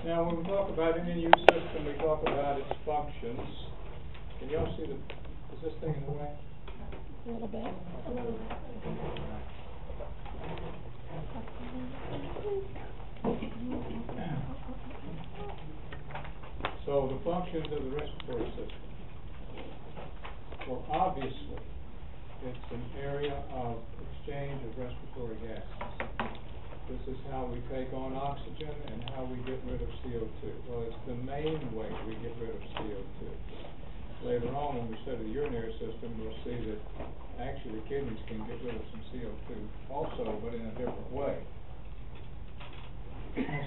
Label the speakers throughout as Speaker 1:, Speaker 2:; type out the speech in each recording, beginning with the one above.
Speaker 1: Now, when we talk about any new system, we talk about its functions. Can y'all see is this thing in the way?
Speaker 2: A little bit.
Speaker 1: So the functions of the respiratory system. Well, obviously, it's an area of exchange of respiratory gases. This is how we take on oxygen and how we get rid of CO2. Well, it's the main way we get rid of CO2. Later on, when we study the urinary system, we'll see that actually the kidneys can get rid of some CO2 also, but in a different way.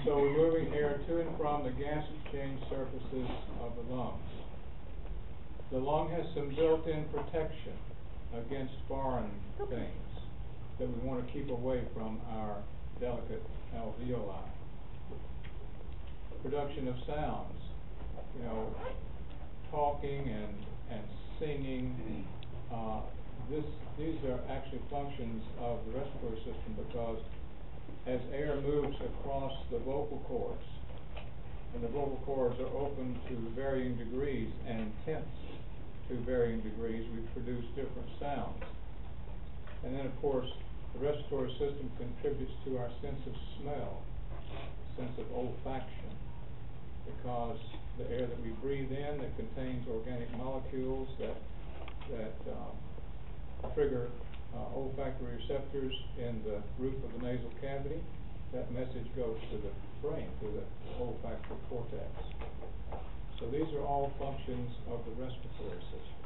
Speaker 1: So we're moving air to and from the gas exchange surfaces of the lungs. The lung has some built-in protection against foreign things that we want to keep away from our delicate alveoli. Production of sounds, talking and singing. These are actually functions of the respiratory system because as air moves across the vocal cords, and the vocal cords are open to varying degrees and tense to varying degrees, we produce different sounds. And then, of course, the respiratory system contributes to our sense of smell, sense of olfaction, because the air that we breathe in that contains organic molecules that trigger olfactory receptors in the roof of the nasal cavity, that message goes to the brain through the olfactory cortex. So these are all functions of the respiratory system.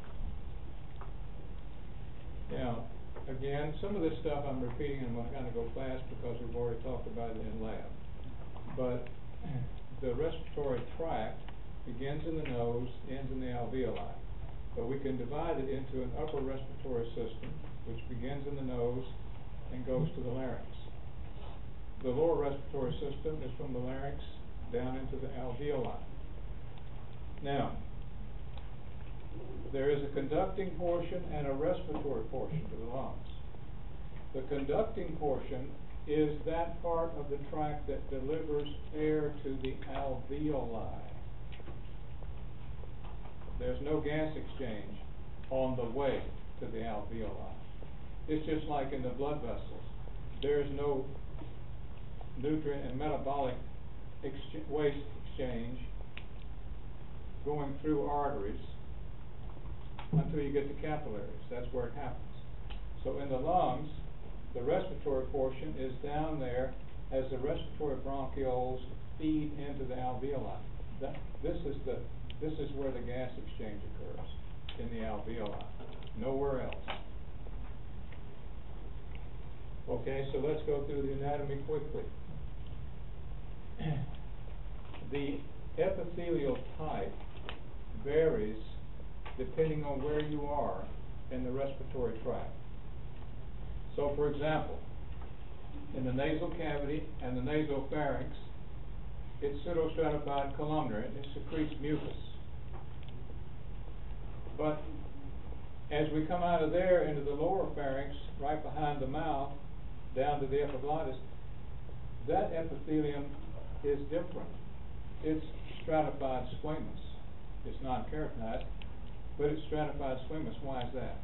Speaker 1: Now, again, some of this stuff I'm repeating, and I'm going to kind of go fast because we've already talked about it in lab. But the respiratory tract begins in the nose, ends in the alveoli. But we can divide it into an upper respiratory system, which begins in the nose and goes to the larynx. The lower respiratory system is from the larynx down into the alveoli. Now, there is a conducting portion and a respiratory portion to the lungs. The conducting portion is that part of the tract that delivers air to the alveoli. There's no gas exchange on the way to the alveoli. It's just like in the blood vessels. There's no nutrient and metabolic waste exchange going through arteries until you get to capillaries. That's where it happens. So in the lungs, the respiratory portion is down there as the respiratory bronchioles feed into the alveoli. This is where the gas exchange occurs, in the alveoli, nowhere else. Okay, so let's go through the anatomy quickly. The epithelial type varies depending on where you are in the respiratory tract. So, for example, in the nasal cavity and the nasopharynx, it's pseudostratified columnar, and it secretes mucus. But as we come out of there into the lower pharynx, right behind the mouth, down to the epiglottis, that epithelium is different. It's stratified squamous. It's non-keratinized, but it's stratified squamous. Why is that?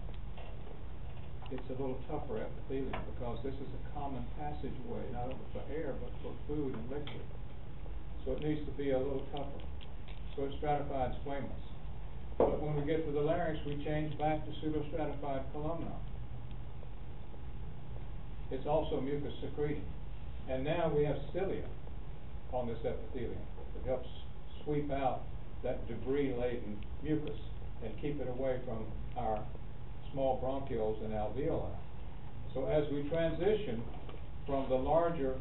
Speaker 1: It's a little tougher epithelium because this is a common passageway, not only for air, but for food and liquid. So it needs to be a little tougher. So it's stratified squamous. But when we get to the larynx, we change back to pseudostratified columnar. It's also mucus secreting. And now we have cilia on this epithelium. It helps sweep out that debris-laden mucus and keep it away from our small bronchioles and alveoli. So as we transition from the larynx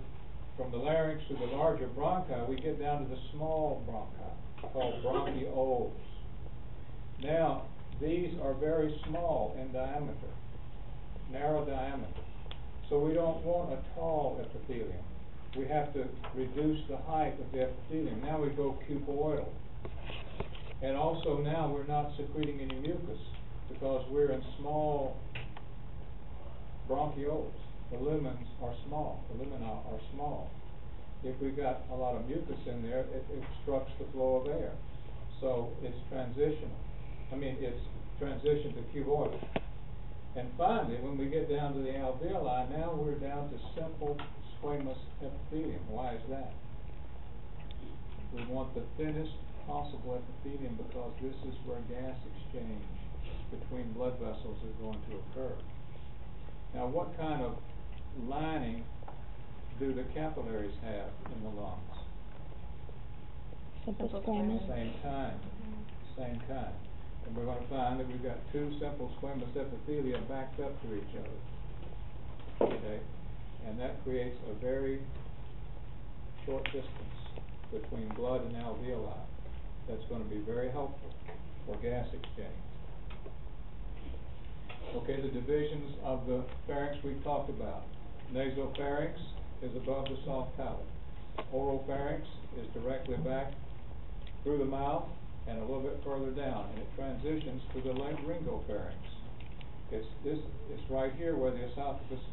Speaker 1: to the larger bronchi, we get down to the small bronchi, called bronchioles. Now, these are very small in diameter, narrow diameter. So we don't want a tall epithelium. We have to reduce the height of the epithelium. Now we go cuboidal. And also now we're not secreting any mucus because we're in small bronchioles. The lumens are small. The lumina are small. if we got a lot of mucus in there, it obstructs the flow of air. So it's transitional. It's transition to cuboidal. And finally, when we get down to the alveoli, now we're down to simple squamous epithelium. Why is that? We want the thinnest possible epithelium because this is where gas exchange between blood vessels is going to occur. Now, what kind of lining do the capillaries have in the lungs?
Speaker 2: Simple squamous.
Speaker 1: Same kind. Same kind. And we're going to find that we've got two simple squamous epithelia backed up to each other. Okay? And that creates a very short distance between blood and alveoli. That's going to be very helpful for gas exchange. Okay, the divisions of the pharynx we've talked about. Nasopharynx is above the soft palate. Oropharynx is directly back through the mouth and a little bit further down, and it transitions to the laryngopharynx. It's right here where the esophagus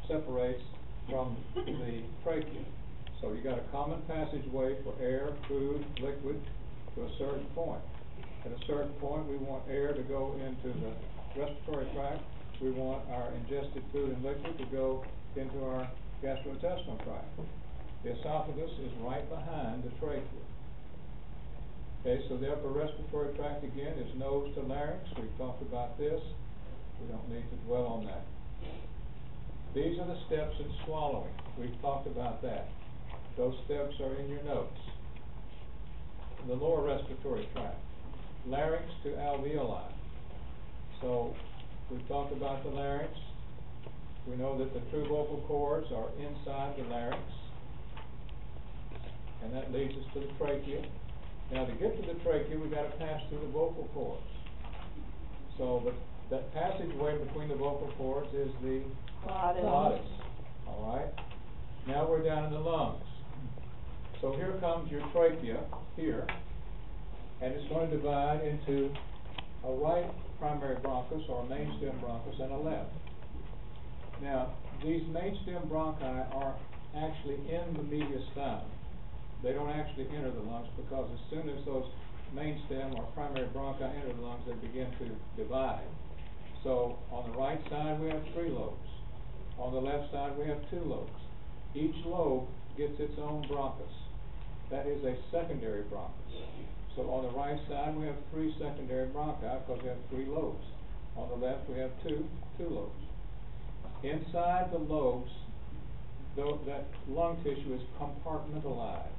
Speaker 1: separates from the trachea. So you got a common passageway for air, food, liquid to a certain point. At a certain point, we want air to go into the respiratory tract. We want our ingested food and liquid to go into our gastrointestinal tract. The esophagus is right behind the trachea. Okay, so the upper respiratory tract again is nose to larynx. We've talked about this. We don't need to dwell on that. These are the steps in swallowing. We've talked about that. Those steps are in your notes. The lower respiratory tract, larynx to alveoli. So we've talked about the larynx. We know that the true vocal cords are inside the larynx. And that leads us to the trachea. Now, to get to the trachea, we've got to pass through the vocal cords. So that passageway between the vocal cords is the glottis. All right? Now we're down in the lungs. So here comes your trachea, here, and it's going to divide into a right primary bronchus, or a main stem bronchus, and a left. Now, these main stem bronchi are actually in the mediastinum. They don't actually enter the lungs because as soon as those main stem or primary bronchi enter the lungs, they begin to divide. So on the right side, we have 3 lobes. On the left side, we have 2 lobes. Each lobe gets its own bronchus. That is a secondary bronchus. So on the right side, we have 3 secondary bronchi because we have 3 lobes. On the left, we have two lobes. Inside the lobes, that lung tissue is compartmentalized.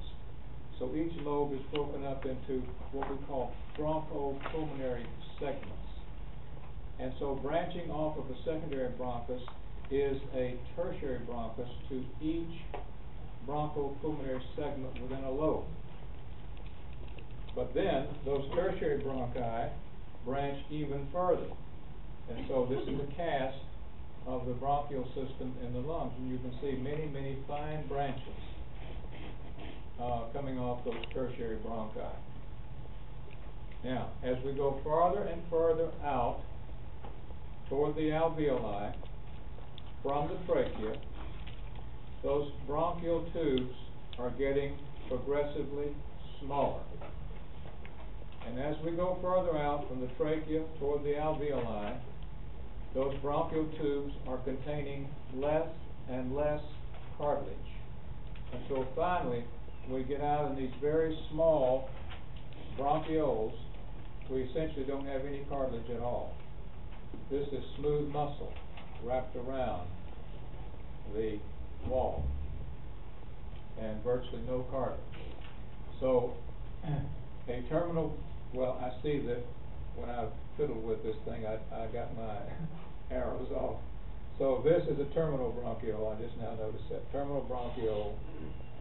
Speaker 1: So each lobe is broken up into what we call bronchopulmonary segments. And so branching off of a secondary bronchus is a tertiary bronchus to each bronchopulmonary segment within a lobe. But then those tertiary bronchi branch even further. And so this is a cast of the bronchial system in the lungs, and you can see many, many fine branches coming off those tertiary bronchi. Now, as we go farther and further out toward the alveoli from the trachea, those bronchial tubes are getting progressively smaller. And as we go further out from the trachea toward the alveoli, those bronchial tubes are containing less and less cartilage. And so finally, we get out in these very small bronchioles, we essentially don't have any cartilage at all. This is smooth muscle wrapped around the wall and virtually no cartilage. So a terminal, well, I see that when I fiddled with this thing, I got my arrows off. So this is a terminal bronchiole. I just now noticed that. Terminal bronchiole.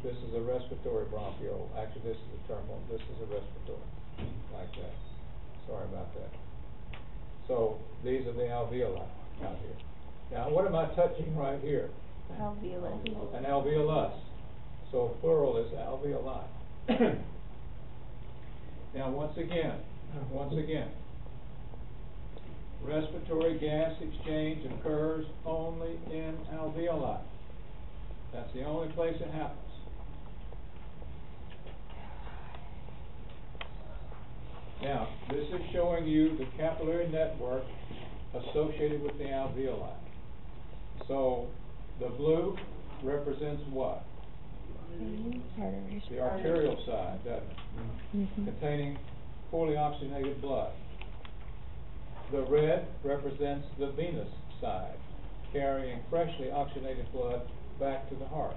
Speaker 1: This is a respiratory bronchiole. Actually, this is a terminal. This is a respiratory. Like that. Sorry about that. So these are the alveoli out here. Now, what am I touching right here?
Speaker 2: Alveolus.
Speaker 1: An alveolus. So plural is alveoli. Now, once again, respiratory gas exchange occurs only in alveoli. That's the only place it happens. Now, this is showing you the capillary network associated with the alveoli. So, the blue represents what?
Speaker 2: Arteries.
Speaker 1: The arterial side, doesn't it? Containing poorly oxygenated blood. The red represents the venous side, carrying freshly oxygenated blood back to the heart.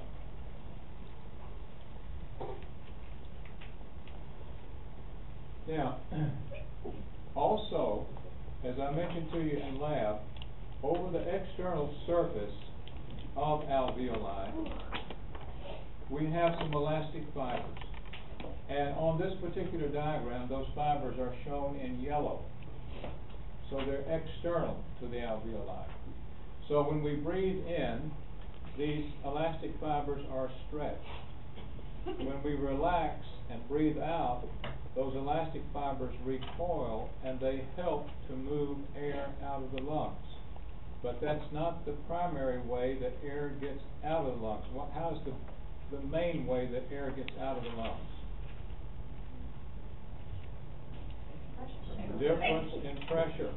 Speaker 1: Now, also, as I mentioned to you in lab, over the external surface of alveoli, we have some elastic fibers. And on this particular diagram, those fibers are shown in yellow. So they're external to the alveoli. So when we breathe in, these elastic fibers are stretched. When we relax and breathe out, those elastic fibers recoil and they help to move air out of the lungs. But that's not the primary way that air gets out of the lungs. How is the main way that air gets out of the lungs? Difference in pressure.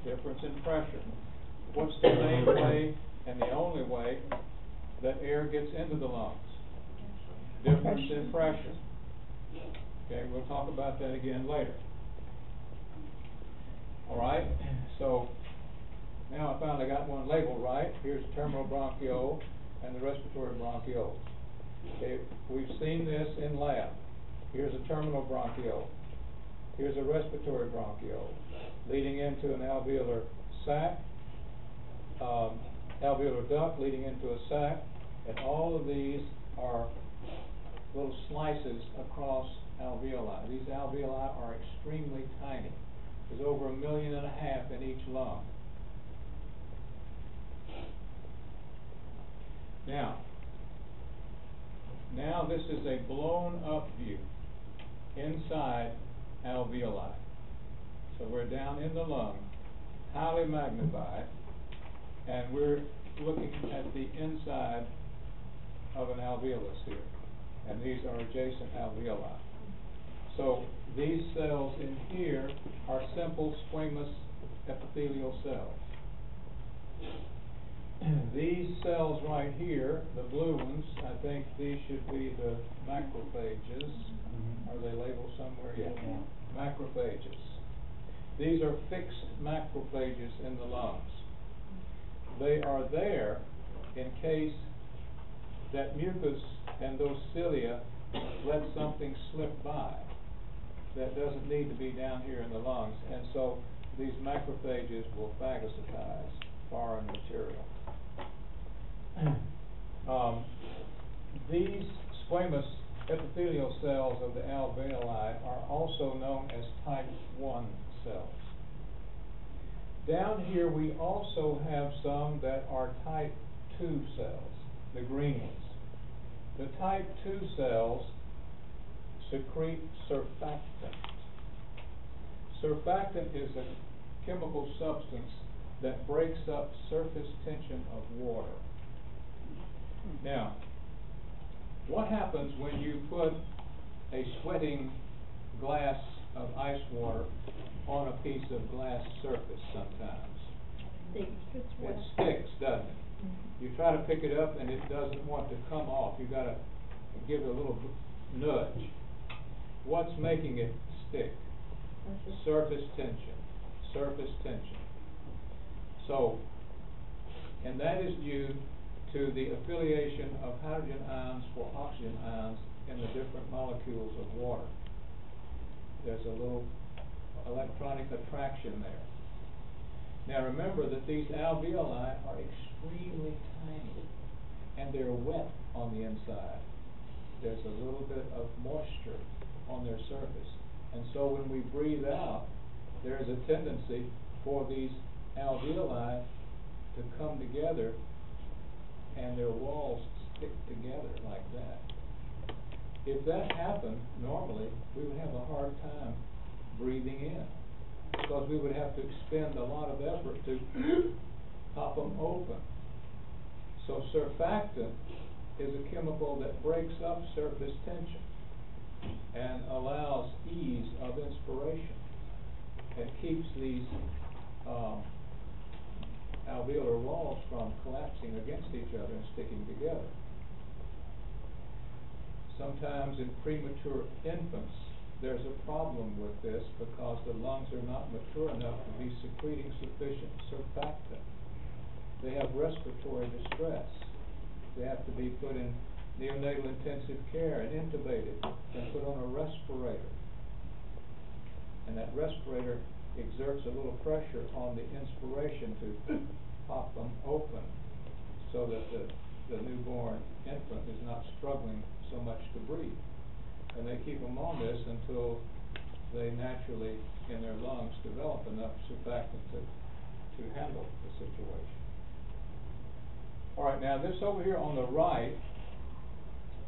Speaker 1: Difference in pressure. What's the main way and the only way that air gets into the lungs? Difference in pressure. Okay, we'll talk about that again later. All right, so now I finally got one labeled right. Here's the terminal bronchiole and the respiratory bronchiole. Okay, we've seen this in lab. Here's a terminal bronchiole. Here's a respiratory bronchiole leading into an alveolar sac, alveolar duct leading into a sac, and all of these are little slices across alveoli. These alveoli are extremely tiny. There's over 1.5 million in each lung. Now this is a blown up view inside alveoli. So we're down in the lung, highly magnified, and we're looking at the inside of an alveolus here. And these are adjacent alveoli. So these cells in here are simple squamous epithelial cells. These cells right here, the blue ones, I think these should be the macrophages. Are they labeled somewhere? Yeah. Macrophages. These are fixed macrophages in the lungs. They are there in case that mucus and those cilia let something slip by that doesn't need to be down here in the lungs, and so these macrophages will phagocytize foreign material. These squamous epithelial cells of the alveoli are also known as type 1 cells. Down here we also have some that are type 2 cells, the green ones. The type 2 cells secrete surfactant. Surfactant is a chemical substance that breaks up surface tension of water. Now, what happens when you put a sweating glass of ice water on a piece of glass surface sometimes? It sticks, doesn't it? You try to pick it up and it doesn't want to come off. You've got to give it a little nudge. What's making it stick? Surface tension. Surface tension. So, and that is due to the affiliation of hydrogen ions for oxygen ions in the different molecules of water. There's a little electronic attraction there. Now remember that these alveoli are extremely tiny and they're wet on the inside. There's a little bit of moisture on their surface. And so when we breathe out, there is a tendency for these alveoli to come together and their walls stick together like that. If that happened, normally, we would have a hard time breathing in because we would have to expend a lot of effort to pop them open. So surfactant is a chemical that breaks up surface tension and allows ease of inspiration. and keeps these alveolar walls from collapsing against each other and sticking together. Sometimes in premature infants, there's a problem with this because the lungs are not mature enough to be secreting sufficient surfactant. They have respiratory distress. They have to be put in neonatal intensive care and intubated and put on a respirator. And that respirator exerts a little pressure on the inspiration to pop them open so that the newborn infant is not struggling so much to breathe. And they keep them on this until they naturally, in their lungs, develop enough surfactant to handle the situation. All right, now this over here on the right,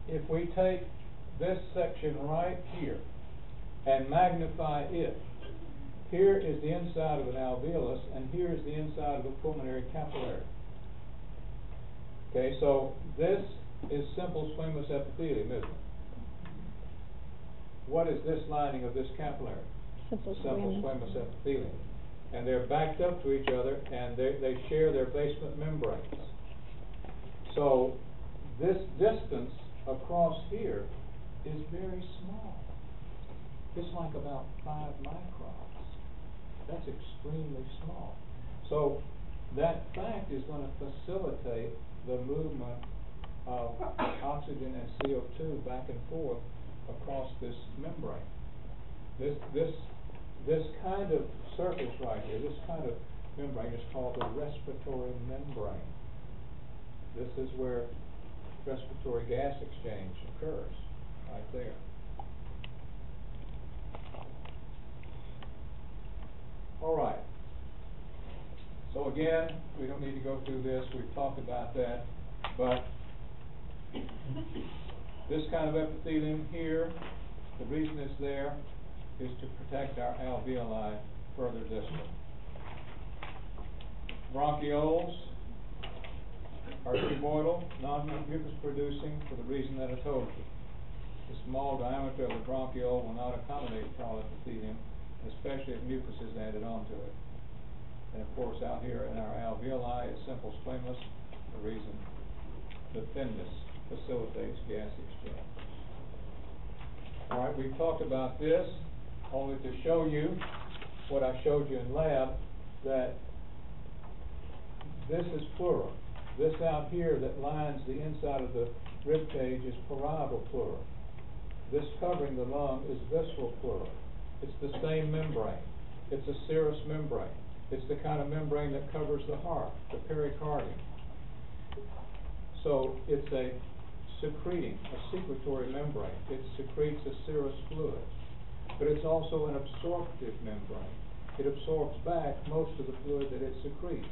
Speaker 1: if we take this section right here and magnify it, here is the inside of an alveolus, and here is the inside of a pulmonary capillary. Okay, so this is simple squamous epithelium, isn't it? What is this lining of this capillary?
Speaker 2: Simple
Speaker 1: squamous epithelium. And they're backed up to each other, and they share their basement membranes. So this distance across here is very small. It's like about 5 microns. That's extremely small. So that fact is going to facilitate the movement of oxygen and CO2 back and forth across this membrane. This kind of surface right here, this kind of membrane is called the respiratory membrane. This is where respiratory gas exchange occurs, right there. All right. So again, we don't need to go through this. We've talked about that. But this kind of epithelium here, the reason it's there is to protect our alveoli further distal. Bronchioles are cuboidal, non-mucus producing, for the reason that I told you. The small diameter of the bronchiole will not accommodate tall epithelium, especially if mucus is added onto it. And of course, out here in our alveoli, it's simple squamous, the reason the thinness facilitates gas exchange. All right, we've talked about this only to show you what I showed you in lab, that this is pleura. This out here that lines the inside of the rib cage is parietal pleura. This covering the lung is visceral pleura. It's the same membrane. It's a serous membrane. It's the kind of membrane that covers the heart, the pericardium. So it's a secretory membrane. It secretes a serous fluid. But it's also an absorptive membrane. It absorbs back most of the fluid that it secretes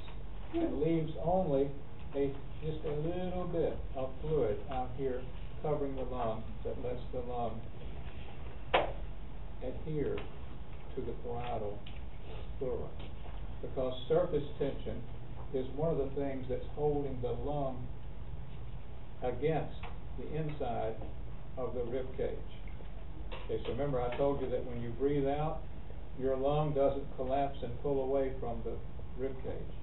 Speaker 1: and leaves only just a little bit of fluid out here covering the lung that lets the lung adhere to the parietal pleura. Because surface tension is one of the things that's holding the lung against the inside of the rib cage. Okay, so remember I told you that when you breathe out, your lung doesn't collapse and pull away from the rib cage.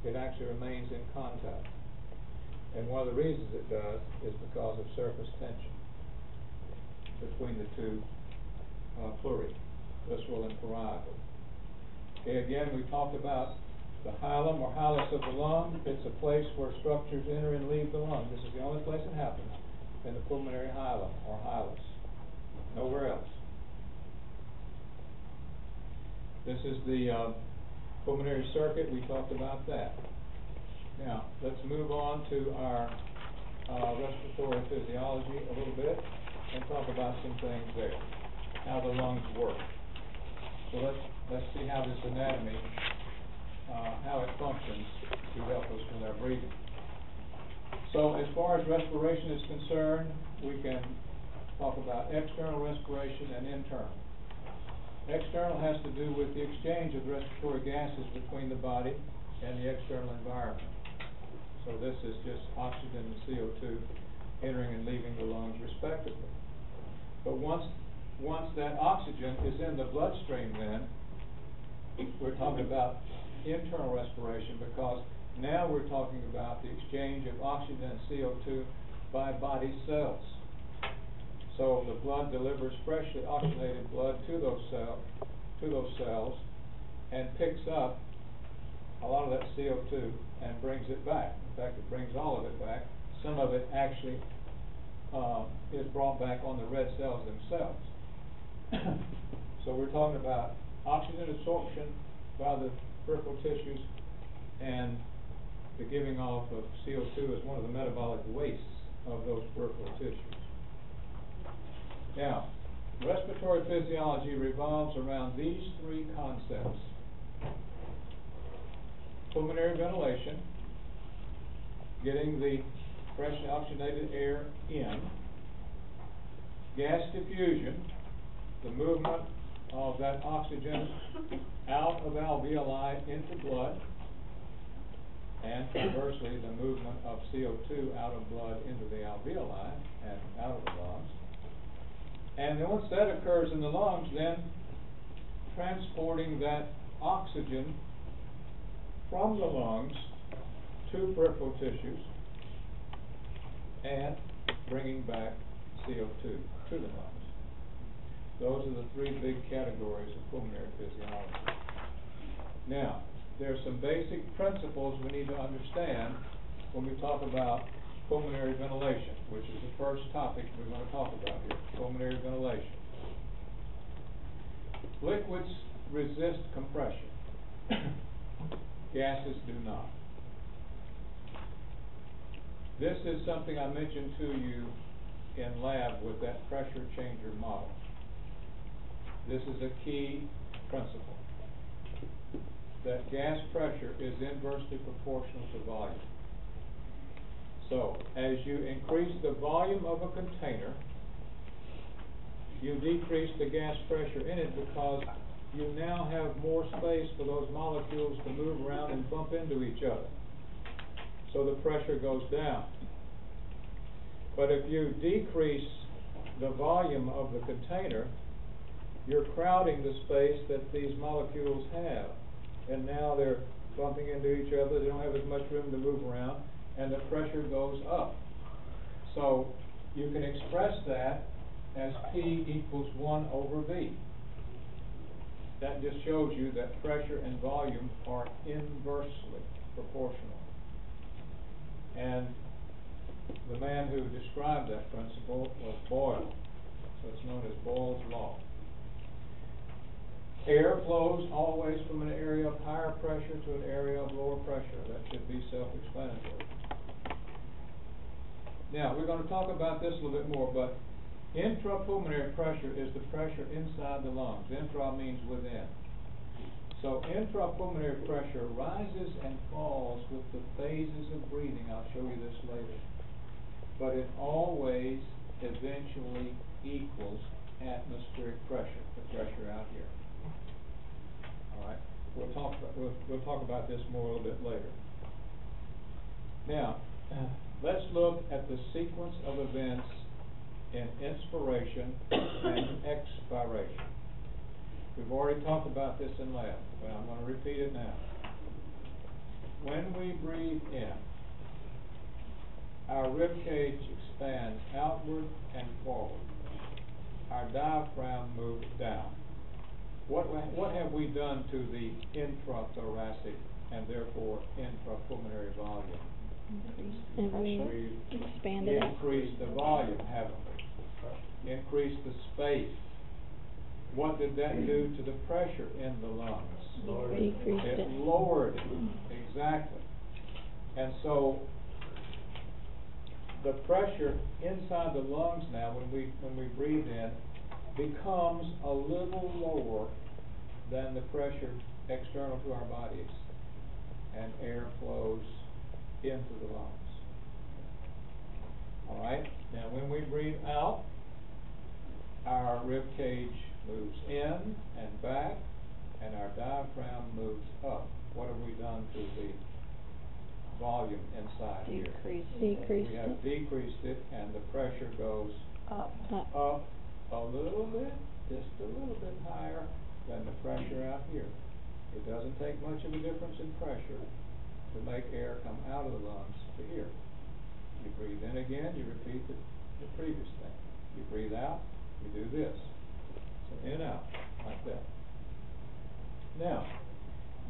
Speaker 1: It actually remains in contact. And one of the reasons it does is because of surface tension between the two pleurae, visceral and parietal. Okay, again, we talked about the hilum or hilus of the lung. It's a place where structures enter and leave the lung. This is the only place it happens, in the pulmonary hilum or hilus. Nowhere else. This is the pulmonary circuit. We talked about that. Now, let's move on to our respiratory physiology a little bit and talk about some things there, how the lungs work. So let's see how this anatomy, how it functions to help us with our breathing. So as far as respiration is concerned, we can talk about external respiration and internal. External has to do with the exchange of respiratory gases between the body and the external environment. So this is just oxygen and CO2 entering and leaving the lungs respectively. But once that oxygen is in the bloodstream, then we're talking about internal respiration, because now we're talking about the exchange of oxygen and CO2 by body cells. So the blood delivers freshly oxygenated blood to those cells, and picks up a lot of that CO2 and brings it back. In fact, it brings all of it back. Some of it actually is brought back on the red cells themselves. So we're talking about oxygen absorption by the peripheral tissues, and the giving off of CO2 is one of the metabolic wastes of those peripheral tissues. Now, respiratory physiology revolves around these three concepts: pulmonary ventilation, getting the freshly oxygenated air in; gas diffusion, the movement of that oxygen out of alveoli into blood; and conversely, the movement of CO2 out of blood into the alveoli and out of the lungs. And then once that occurs in the lungs, then transporting that oxygen from the lungs to peripheral tissues and bringing back CO2 to the lungs. Those are the three big categories of pulmonary physiology. Now, there are some basic principles we need to understand when we talk about pulmonary ventilation, which is the first topic we're going to talk about here, pulmonary ventilation. Liquids resist compression. Gases do not. This is something I mentioned to you in lab with that pressure changer model. This is a key principle, that gas pressure is inversely proportional to volume. So, as you increase the volume of a container, you decrease the gas pressure in it, because you now have more space for those molecules to move around and bump into each other. So the pressure goes down. But if you decrease the volume of the container, you're crowding the space that these molecules have. And now they're bumping into each other, they don't have as much room to move around, and the pressure goes up. So you can express that as P equals 1 over V. That just shows you that pressure and volume are inversely proportional. And the man who described that principle was Boyle. So it's known as Boyle's law. Air flows always from an area of higher pressure to an area of lower pressure. That should be self-explanatory. Now, we're going to talk about this a little bit more, but intrapulmonary pressure is the pressure inside the lungs. Intra means within. So intrapulmonary pressure rises and falls with the phases of breathing. I'll show you this later. But it always eventually equals atmospheric pressure, the pressure out here. All right, we'll talk about this more a little bit later. Now, let's look at the sequence of events in inspiration and expiration. We've already talked about this in lab, but I'm going to repeat it now. When we breathe in, our rib cage expands outward and forward. Our diaphragm moves down. What have we done to the intrathoracic and therefore intrapulmonary volume?
Speaker 2: We've expanded it.
Speaker 1: Increased the volume, haven't we? Increased the space. What did that do to the pressure in the lungs?
Speaker 2: Decreased it.
Speaker 1: It lowered it, exactly. And so the pressure inside the lungs now, when we breathe in, becomes a little lower than the pressure external to our bodies, and air flows into the lungs. All right? Now, when we breathe out, our rib cage moves in and back, and our diaphragm moves up. What have we done to the volume inside here?
Speaker 2: Decreased
Speaker 1: We have decreased it, and the pressure goes
Speaker 2: up
Speaker 1: a little bit, just a little bit higher than the pressure out here. It doesn't take much of a difference in pressure to make air come out of the lungs to here. You breathe in again, you repeat the previous thing. You breathe out, you do this. So in, out, like that. Now,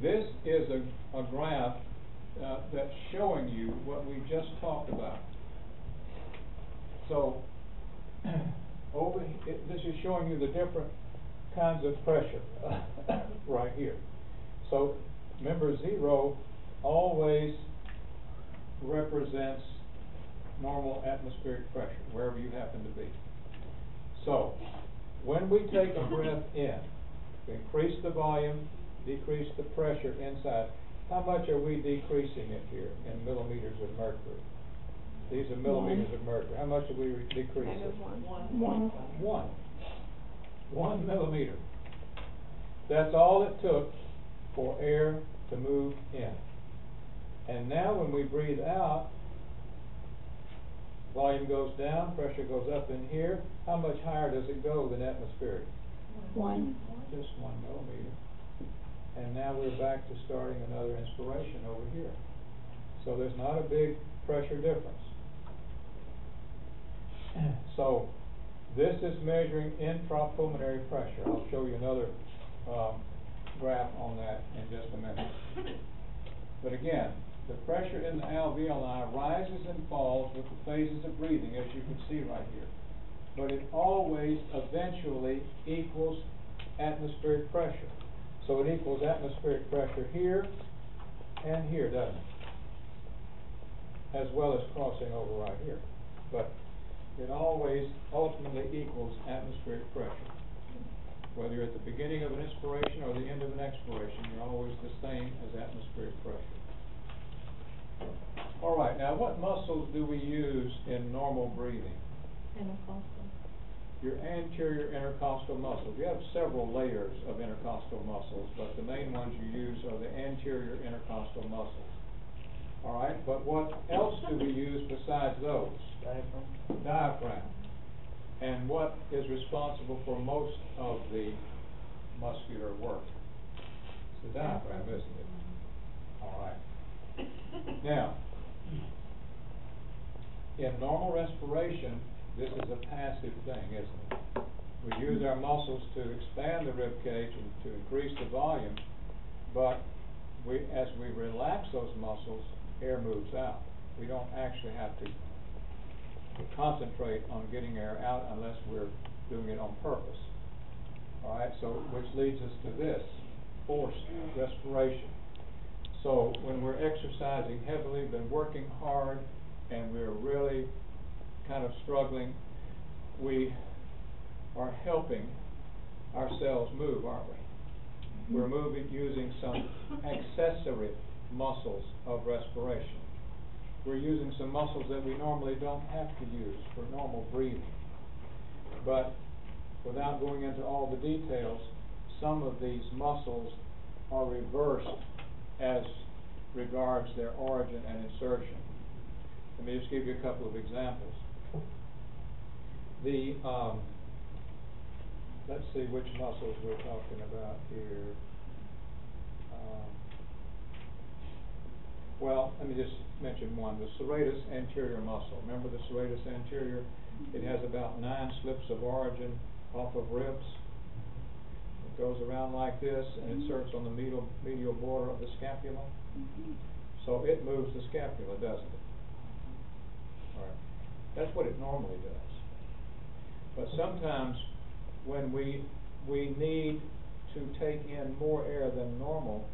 Speaker 1: this is a graph that's showing you what we just talked about. So, this is showing you the different kinds of pressure right here. So, remember, 0 always represents normal atmospheric pressure, wherever you happen to be. So, when we take a breath in, we increase the volume, decrease the pressure inside. How much are we decreasing it here in millimeters of mercury? These are millimeters of mercury. How much are we decreasing? One. 1 millimeter. That's all it took for air to move in. And now when we breathe out, volume goes down, pressure goes up in here. How much higher does it go than atmospheric?
Speaker 2: 1.
Speaker 1: Just 1 millimeter. And now we're back to starting another inspiration over here. So there's not a big pressure difference. So this is measuring intrapulmonary pressure. I'll show you another graph on that in just a minute. But again, the pressure in the alveoli rises and falls with the phases of breathing, as you can see right here. But it always eventually equals atmospheric pressure. So it equals atmospheric pressure here and here, doesn't it? As well as crossing over right here. But it always ultimately equals atmospheric pressure. Whether you're at the beginning of an inspiration or the end of an expiration, you're always the same as atmospheric pressure. All right, now what muscles do we use in normal breathing?
Speaker 3: Intercostal.
Speaker 1: Your anterior intercostal muscles. You have several layers of intercostal muscles, but the main ones you use are the anterior intercostal muscles. All right, but what else do we use besides those?
Speaker 4: Diaphragm.
Speaker 1: Diaphragm. And what is responsible for most of the muscular work? It's the diaphragm, isn't it? All right. Now, in normal respiration, this is a passive thing, isn't it? We use our muscles to expand the rib cage and to increase the volume, but as we relax those muscles, air moves out. We don't actually have to concentrate on getting air out unless we're doing it on purpose. All right, so which leads us to this, forced respiration. So when we're exercising heavily, been working hard, and we're really kind of struggling, we are helping ourselves move, aren't we? We're moving using some accessory muscles of respiration. We're using some muscles that we normally don't have to use for normal breathing. But without going into all the details, some of these muscles are reversed as regards their origin and insertion. Let me just give you a couple of examples. Let's see which muscles we're talking about here. Well, let me just mention one, the serratus anterior muscle. Remember the serratus anterior? It has about 9 slips of origin off of ribs. It goes around like this and inserts on the medial border of the scapula. So it moves the scapula, doesn't it? All right. That's what it normally does. But sometimes when we need to take in more air than normal,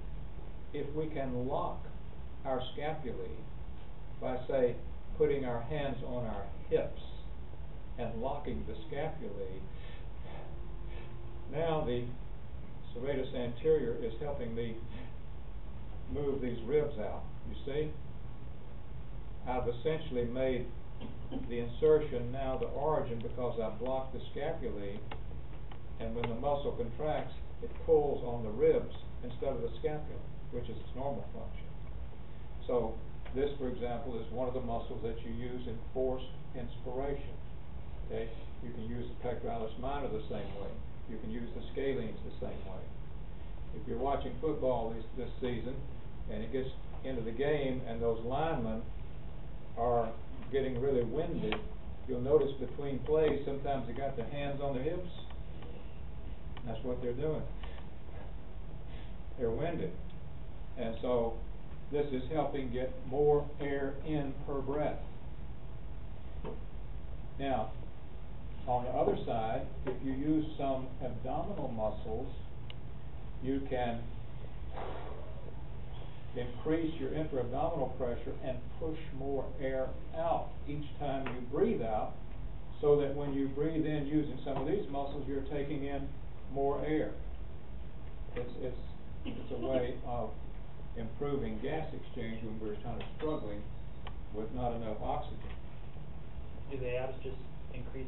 Speaker 1: if we can lock our scapulae by, say, putting our hands on our hips and locking the scapulae, now the serratus anterior is helping me move these ribs out. You see? I've essentially made the insertion now the origin because I've blocked the scapulae, and when the muscle contracts, it pulls on the ribs instead of the scapula, which is its normal function. So this, for example, is one of the muscles that you use in forced inspiration. Okay? You can use the pectoralis minor the same way. You can use the scalenes the same way. if you're watching football this season, and it gets into the game, and those linemen are getting really winded, you'll notice between plays, sometimes they got their hands on their hips. That's what they're doing. They're winded. And so, this is helping get more air in per breath. Now, on the other side, if you use some abdominal muscles, you can increase your intra-abdominal pressure and push more air out each time you breathe out, so that when you breathe in using some of these muscles, you're taking in more air. It's a way of improving gas exchange when we're kind of struggling with not enough oxygen.
Speaker 3: Do the abs just increase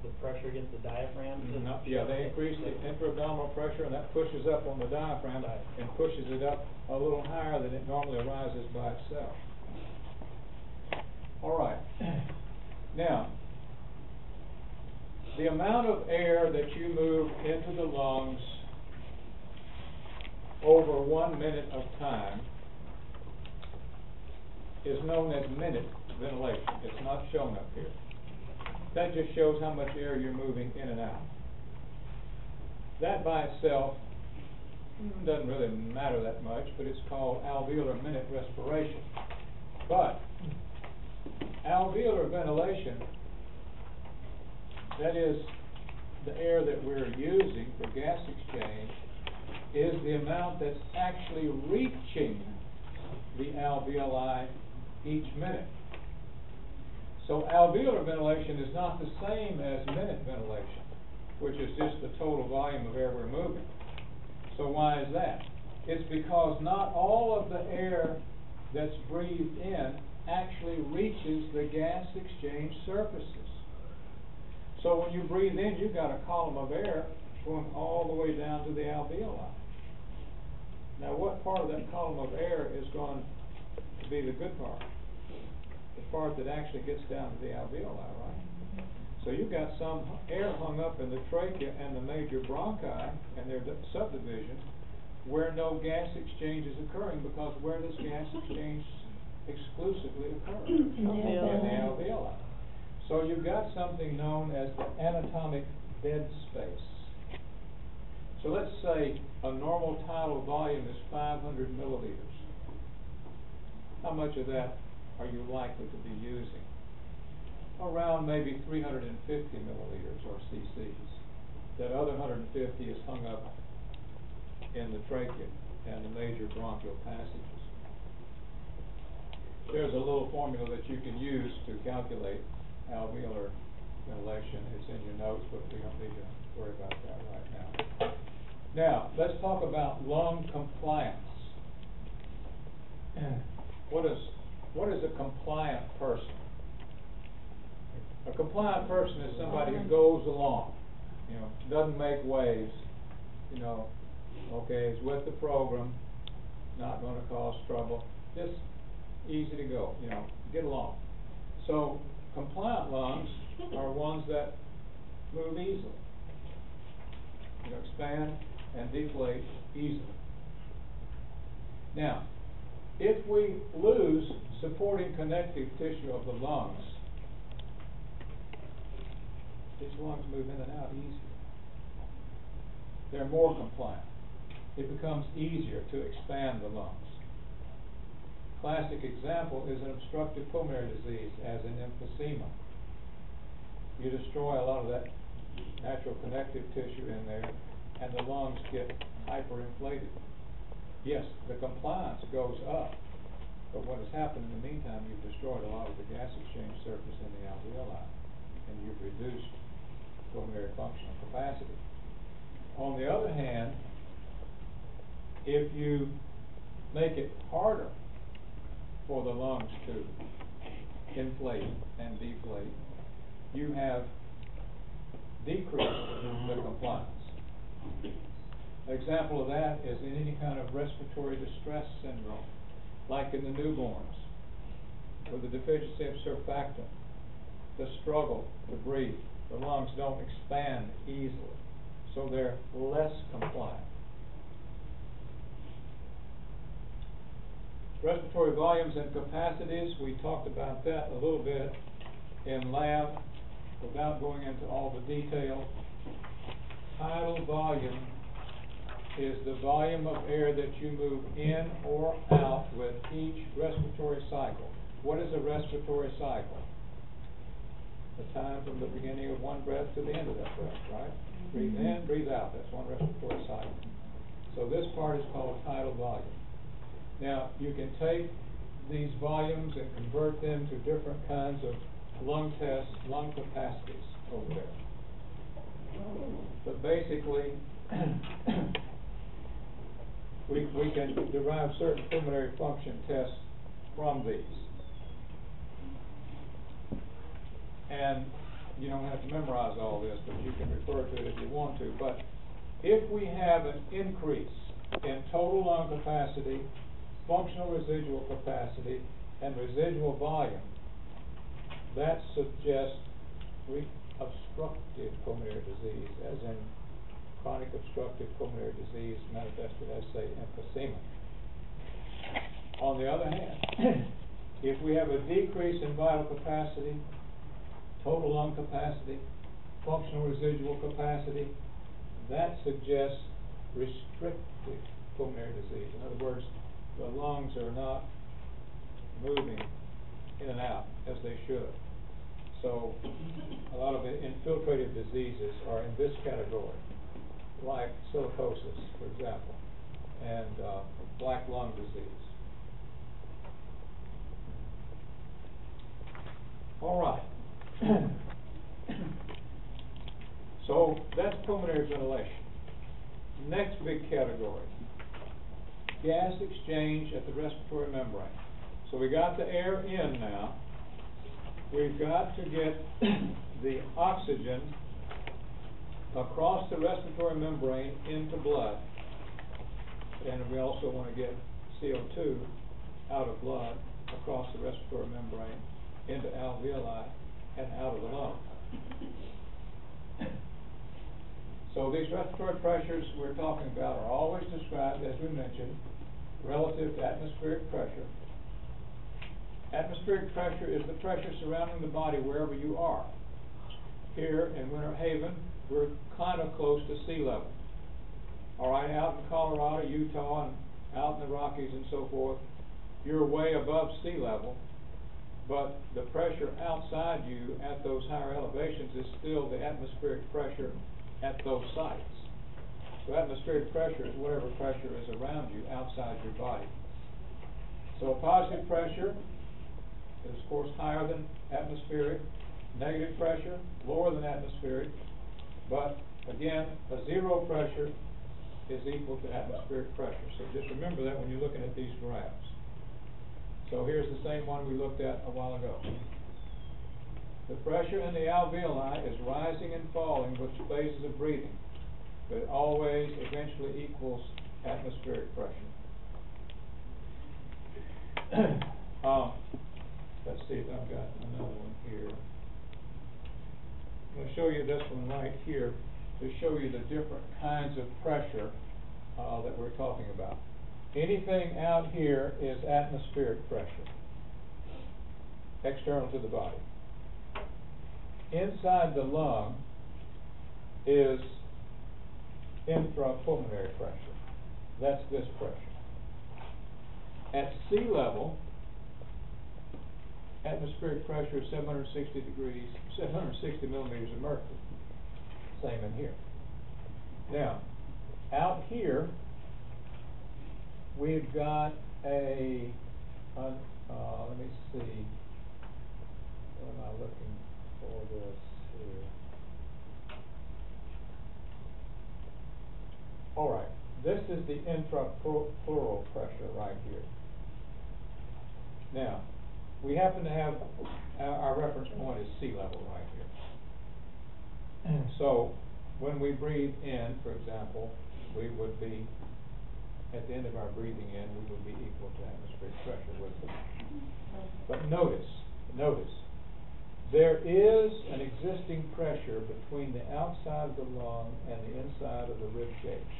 Speaker 3: the pressure against the diaphragm?
Speaker 1: No, yeah, they increase the intra-abdominal pressure, and that pushes up on the diaphragm and pushes it up a little higher than it normally rises by itself. All right. Now, the amount of air that you move into the lungs over 1 minute of time is known as minute ventilation. It's not shown up here. That just shows how much air you're moving in and out. That by itself doesn't really matter that much, but it's called alveolar minute respiration. But alveolar ventilation, that is the air that we're using for gas exchange, is the amount that's actually reaching the alveoli each minute. So alveolar ventilation is not the same as minute ventilation, which is just the total volume of air we're moving. So why is that? It's because not all of the air that's breathed in actually reaches the gas exchange surfaces. So when you breathe in, you've got a column of air going all the way down to the alveoli. Now, what part of that column of air is going to be the good part? The part that actually gets down to the alveoli, right? So you've got some air hung up in the trachea and the major bronchi and their subdivisions where no gas exchange is occurring, because where does gas exchange exclusively occur? In the alveoli. So you've got something known as the anatomic dead space. So let's say a normal tidal volume is 500 milliliters. How much of that are you likely to be using? Around maybe 350 milliliters or cc's. That other 150 is hung up in the trachea and the major bronchial passages. There's a little formula that you can use to calculate alveolar ventilation. It's in your notes, but we don't need to worry about that right now. Now, let's talk about lung compliance. What is a compliant person? A compliant person is somebody who goes along, doesn't make waves, okay, is with the program, not going to cause trouble, just easy to go, get along. So, compliant lungs are ones that move easily, expand and deflate easily. Now, if we lose supporting connective tissue of the lungs, these lungs move in and out easier. They're more compliant. It becomes easier to expand the lungs. Classic example is an obstructive pulmonary disease, as in emphysema. You destroy a lot of that natural connective tissue in there, and the lungs get hyperinflated. Yes, the compliance goes up, but what has happened in the meantime, you've destroyed a lot of the gas exchange surface in the alveoli, and you've reduced pulmonary functional capacity. On the other hand, if you make it harder for the lungs to inflate and deflate, you have decreased the compliance. An example of that is in any kind of respiratory distress syndrome, like in the newborns, with the deficiency of surfactant, the struggle to breathe. The lungs don't expand easily, so they're less compliant. Respiratory volumes and capacities, we talked about that a little bit in lab without going into all the detail. Tidal volume is the volume of air that you move in or out with each respiratory cycle. What is a respiratory cycle? The time from the beginning of one breath to the end of that breath, right? Breathe in, breathe out. That's one respiratory cycle. So this part is called tidal volume. Now, you can take these volumes and convert them to different kinds of lung tests, lung capacities over there. But basically, we can derive certain pulmonary function tests from these. And you don't have to memorize all this, but you can refer to it if you want to. But if we have an increase in total lung capacity, functional residual capacity, and residual volume, that suggests obstructive pulmonary disease, as in chronic obstructive pulmonary disease manifested as, say, emphysema. On the other hand, if we have a decrease in vital capacity, total lung capacity, functional residual capacity, that suggests restrictive pulmonary disease. In other words, the lungs are not moving in and out as they should. So a lot of the infiltrative diseases are in this category, like silicosis, for example, and black lung disease. All right. So that's pulmonary ventilation. Next big category, gas exchange at the respiratory membrane. So we got the air in now. We've got to get the oxygen across the respiratory membrane into blood. And we also want to get CO2 out of blood across the respiratory membrane into alveoli and out of the lung. So these respiratory pressures we're talking about are always described, as we mentioned, relative to atmospheric pressure. Atmospheric pressure is the pressure surrounding the body wherever you are. Here in Winter Haven, we're kind of close to sea level. All right, out in Colorado, Utah, and out in the Rockies and so forth, you're way above sea level, but the pressure outside you at those higher elevations is still the atmospheric pressure at those sites. So atmospheric pressure is whatever pressure is around you outside your body. So a positive pressure is, of course, higher than atmospheric. Negative pressure, lower than atmospheric. But again, a zero pressure is equal to atmospheric pressure. So just remember that when you're looking at these graphs. So here's the same one we looked at a while ago. The pressure in the alveoli is rising and falling with phases of breathing, but it always eventually equals atmospheric pressure. Let's see if I've got another one here. I'm going to show you this one right here to show you the different kinds of pressure that we're talking about. Anything out here is atmospheric pressure, external to the body. Inside the lung is intrapulmonary pressure. That's this pressure. At sea level, atmospheric pressure is 760 millimeters of mercury. Same in here. Now, out here, we've got a, let me see, what am I looking for this here? All right, this is the intrapleural pressure right here. Now, we happen to have, our reference point is sea level right here. So, when we breathe in, for example, we would be, at the end of our breathing in, we would be equal to atmospheric pressure, wouldn't we? But notice, there is an existing pressure between the outside of the lung and the inside of the rib cage.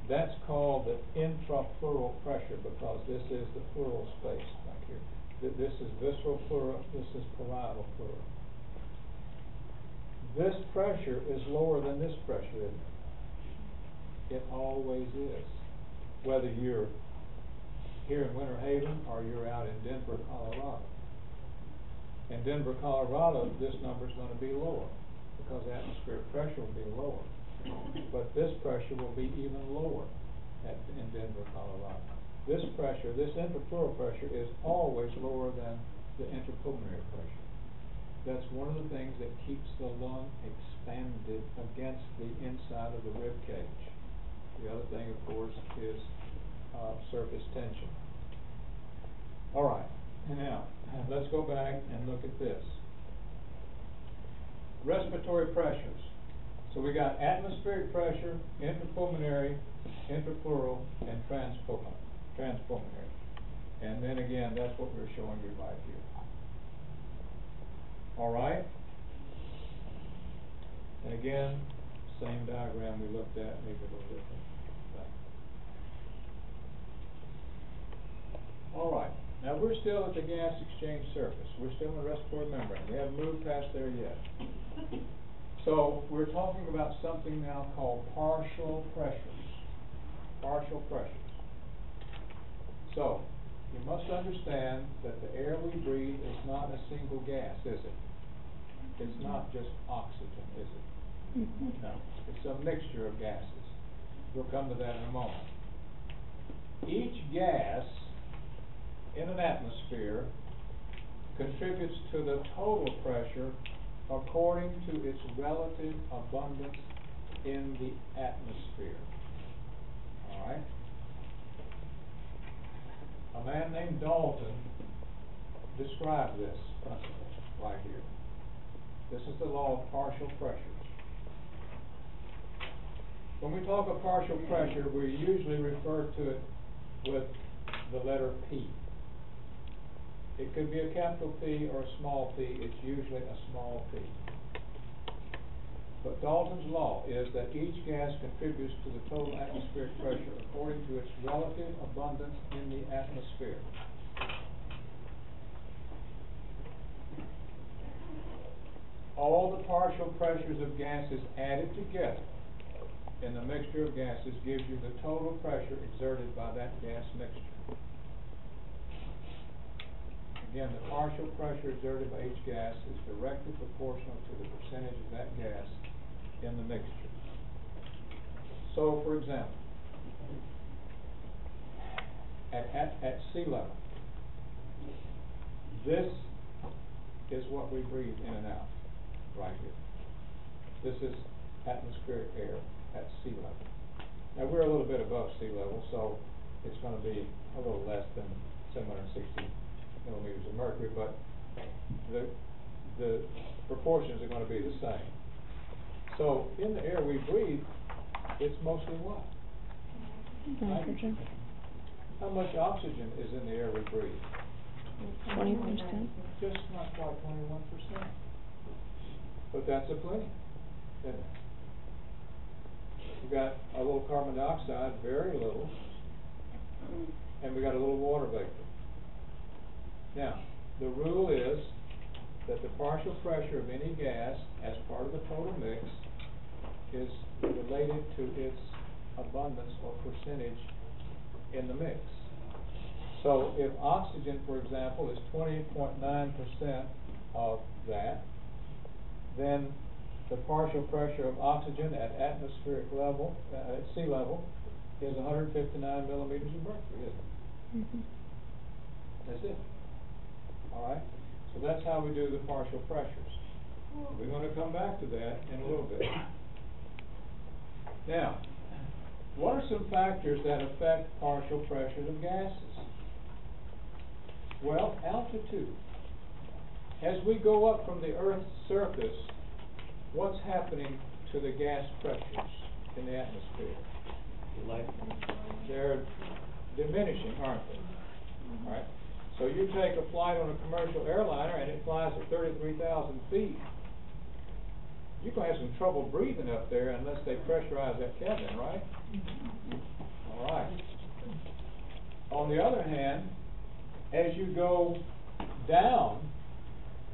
Speaker 1: That's called the intrapleural pressure, because this is the pleural space back here. This is visceral pleura, this is parietal pleura. This pressure is lower than this pressure, isn't it? It always is. Whether you're here in Winter Haven or you're out in Denver, Colorado. In Denver, Colorado, this number's going to be lower because the atmospheric pressure will be lower. But this pressure will be even lower in Denver, Colorado. This pressure, this intrapleural pressure, is always lower than the interpulmonary pressure. That's one of the things that keeps the lung expanded against the inside of the rib cage. The other thing, of course, is surface tension. All right, and now let's go back and look at this. Respiratory pressures. So we got atmospheric pressure, intrapulmonary, intrapleural, and transpulmonary. And then again, that's what we're showing you right here. All right? And again, same diagram we looked at, maybe a little different thing. All right. Now we're still at the gas exchange surface. We're still in the respiratory membrane. We haven't moved past there yet. So we're talking about something now called partial pressures. Partial pressures. So you must understand that the air we breathe is not a single gas, is it? It's not just oxygen, is it? No. It's a mixture of gases. We'll come to that in a moment. Each gas in an atmosphere contributes to the total pressure according to its relative abundance in the atmosphere. All right? A man named Dalton described this principle right here. This is the law of partial pressures. When we talk of partial pressure, we usually refer to it with the letter P. It could be a capital P or a small p. It's usually a small p. But Dalton's law is that each gas contributes to the total atmospheric pressure according to its relative abundance in the atmosphere. All the partial pressures of gases added together in the mixture of gases gives you the total pressure exerted by that gas mixture. Again, the partial pressure exerted by each gas is directly proportional to the percentage of that gas in the mixture. So, for example, at sea level, this is what we breathe in and out right here. This is atmospheric air at sea level. Now, we're a little bit above sea level, so it's going to be a little less than 760 millimeters of mercury, but the proportions are going to be the same. So in the air we breathe, it's mostly what?
Speaker 2: Nitrogen.
Speaker 1: How much oxygen is in the air we breathe?
Speaker 2: 20%.
Speaker 1: Just not quite 21%. But that's a plenty, isn't it? We got a little carbon dioxide, very little, and we got a little water vapor. Now, the rule is that the partial pressure of any gas as part of the total mix is related to its abundance or percentage in the mix. So if oxygen, for example, is 20.9% of that, then the partial pressure of oxygen at atmospheric level, at sea level, is 159 millimeters of mercury, isn't it? That's it. All right? So that's how we do the partial pressures. We're going to come back to that in a little bit. Now, what are some factors that affect partial pressures of gases? Well, altitude. As we go up from the Earth's surface, what's happening to the gas pressures in the atmosphere? They're diminishing, aren't they? All right. So you take a flight on a commercial airliner and it flies at 33,000 feet. You're going to have some trouble breathing up there unless they pressurize that cabin, right? All right. On the other hand, as you go down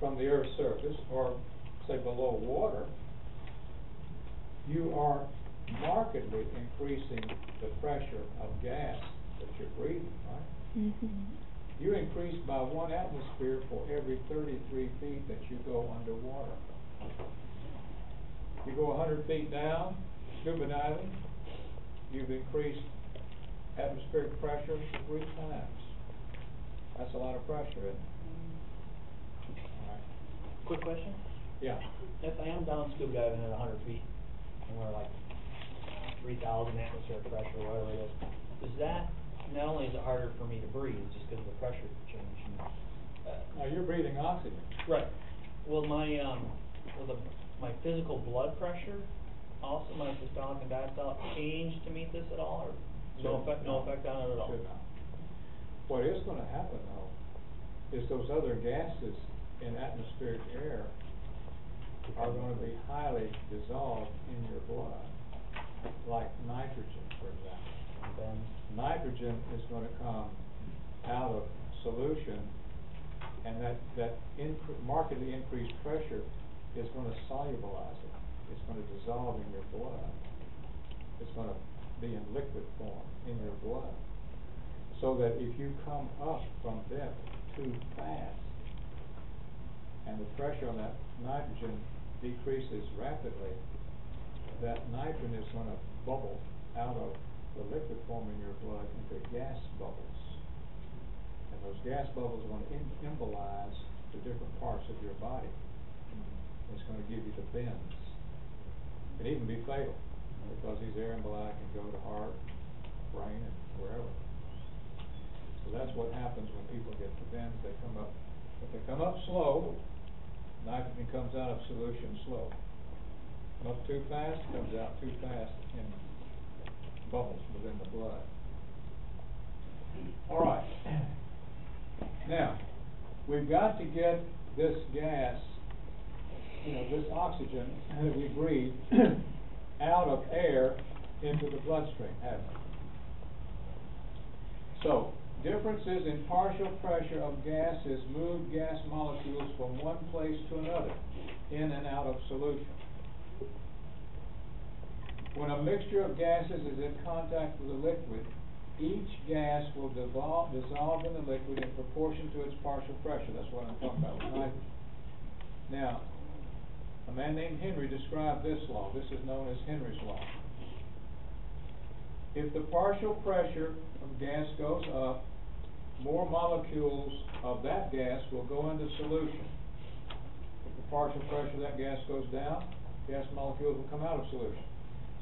Speaker 1: from the Earth's surface, or say below water, you are markedly increasing the pressure of gas that you're breathing, right?
Speaker 2: Mm-hmm.
Speaker 1: You increase by 1 atmosphere for every 33 feet that you go underwater. You go 100 feet down, scuba diving, you've increased atmospheric pressure 3 times. That's a lot of pressure, isn't it? All right.
Speaker 3: Quick question?
Speaker 1: Yeah.
Speaker 3: If I am down scuba diving at 100 feet, and we're like 3,000 atmospheric pressure, or whatever it is that, not only is it harder for me to breathe, just because of the pressure change,
Speaker 1: Now you're breathing oxygen.
Speaker 3: right, will my, my physical blood pressure, also my systolic and diastolic, change to meet this at all, or no effect on it at all?
Speaker 1: Should not. What is gonna happen though, is those other gases in atmospheric air are gonna be highly dissolved in your blood, like nitrogen, for example.
Speaker 3: Then,
Speaker 1: Nitrogen is gonna come out of solution, and that markedly increased pressure is gonna solubilize it. It's gonna dissolve in your blood. It's gonna be in liquid form in your blood. So that if you come up from depth too fast, and the pressure on that nitrogen decreases rapidly, that nitrogen is gonna bubble out of the liquid form in your blood into gas bubbles. And those gas bubbles are going to embolize the different parts of your body. It's going to give you the bends. It can even be fatal, because these air emboli can go to heart, brain, and wherever. So that's what happens when people get the bends. They come up, if they come up slow, nitrogen comes out of solution slow. Come up too fast, comes out too fast in bubbles within the blood. All right. Now, we've got to get this gas, this oxygen that we breathe out of air into the bloodstream, haven't we? So, differences in partial pressure of gases move gas molecules from one place to another, in and out of solution. When a mixture of gases is in contact with a liquid, each gas will dissolve in the liquid in proportion to its partial pressure. That's what I'm talking about with nitrogen. Now, a man named Henry described this law. This is known as Henry's law. If the partial pressure of gas goes up, more molecules of that gas will go into solution. If the partial pressure of that gas goes down, gas molecules will come out of solution.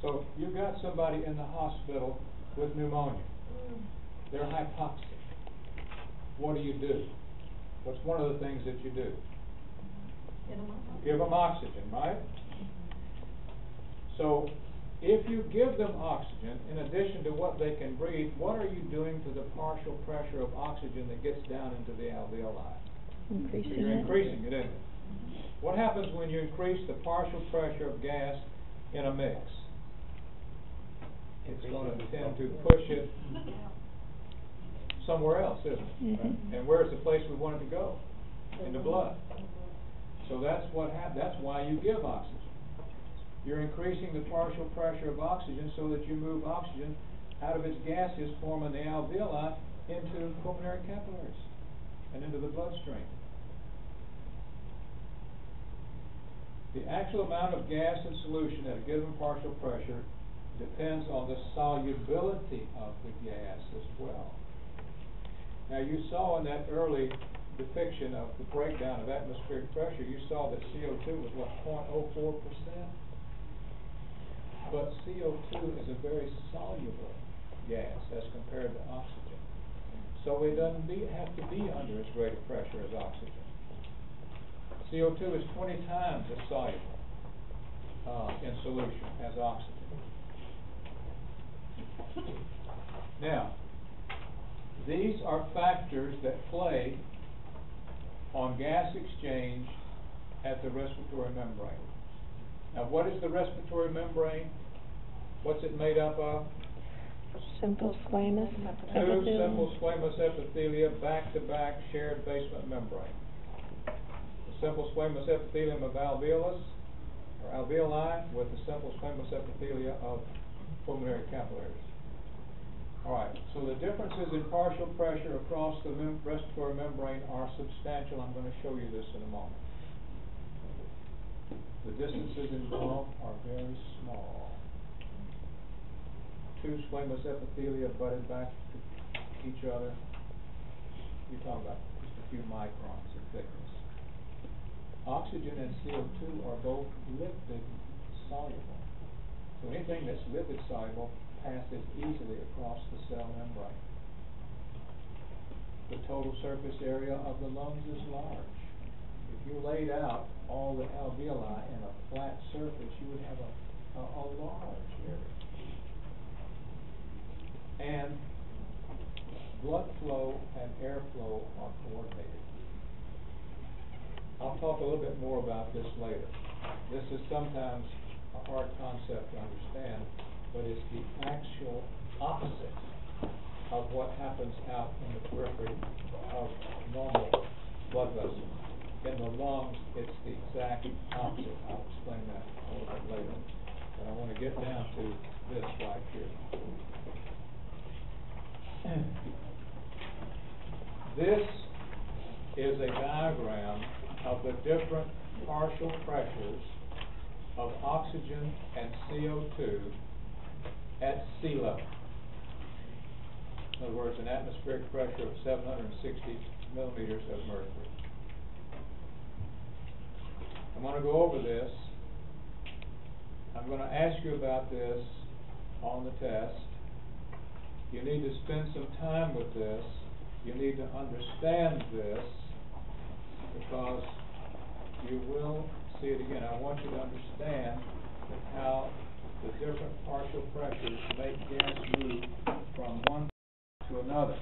Speaker 1: So you've got somebody in the hospital with pneumonia. They're hypoxic. What do? What's one of the things that you do? Give them oxygen, right? So if you give them oxygen, in addition to what they can breathe, what are you doing to the partial pressure of oxygen that gets down into the alveoli?
Speaker 2: Increasing
Speaker 1: You're
Speaker 2: it.
Speaker 1: increasing it, isn't it? What happens when you increase the partial pressure of gas in a mix? It's going to tend to push it somewhere else, isn't it?
Speaker 2: Mm-hmm.
Speaker 1: And where's the place we want it to go? In the blood. So that's what that's why you give oxygen. You're increasing the partial pressure of oxygen so that you move oxygen out of its gaseous form in the alveoli into pulmonary capillaries and into the bloodstream. The actual amount of gas in solution at a given partial pressure depends on the solubility of the gas as well. Now you saw in that early depiction of the breakdown of atmospheric pressure, you saw that CO2 was what, 0.04%? But CO2 is a very soluble gas as compared to oxygen. So it doesn't have to be under as great a pressure as oxygen. CO2 is 20 times as soluble in solution as oxygen. Now, these are factors that play on gas exchange at the respiratory membrane. Now, what is the respiratory membrane? What's it made up of?
Speaker 2: Simple squamous
Speaker 1: Two
Speaker 2: epithelium.
Speaker 1: simple squamous epithelia back-to-back shared basement membrane. The simple squamous epithelium of alveolus, or alveoli, with the simple squamous epithelia of pulmonary capillaries. All right, so the differences in partial pressure across the respiratory membrane are substantial. I'm going to show you this in a moment. The distances involved are very small. Two squamous epithelia butted back to each other. You're talking about just a few microns in thickness. Oxygen and CO2 are both lipid soluble. So anything that's lipid soluble passes easily across the cell membrane. The total surface area of the lungs is large. If you laid out all the alveoli in a flat surface, you would have a large area. And blood flow and airflow are coordinated. I'll talk a little bit more about this later. This is sometimes a hard concept to understand, but it's the actual opposite of what happens out in the periphery of normal blood vessels. In the lungs, it's the exact opposite. I'll explain that a little bit later. But I want to get down to this right here. This is a diagram of the different partial pressures of oxygen and CO2 at sea level. In other words, an atmospheric pressure of 760 millimeters of mercury. I'm going to go over this. I'm going to ask you about this on the test. You need to spend some time with this. You need to understand this, because you will see it again. I want you to understand how the different partial pressures make gas move from one to another.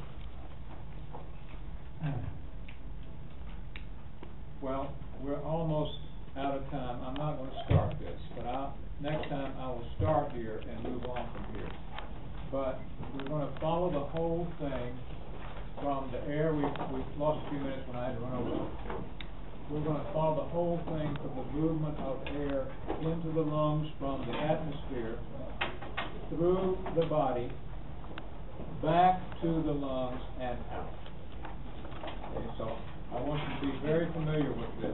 Speaker 1: Well, we're almost out of time. I'm not going to start this, but next time I will start here and move on from here. But we're going to follow the whole thing from the air. We've lost a few minutes when I had to run over. We're going to follow the whole thing from the movement of air into the lungs from the atmosphere, through the body, back to the lungs, and out. Okay, so I want you to be very familiar with this.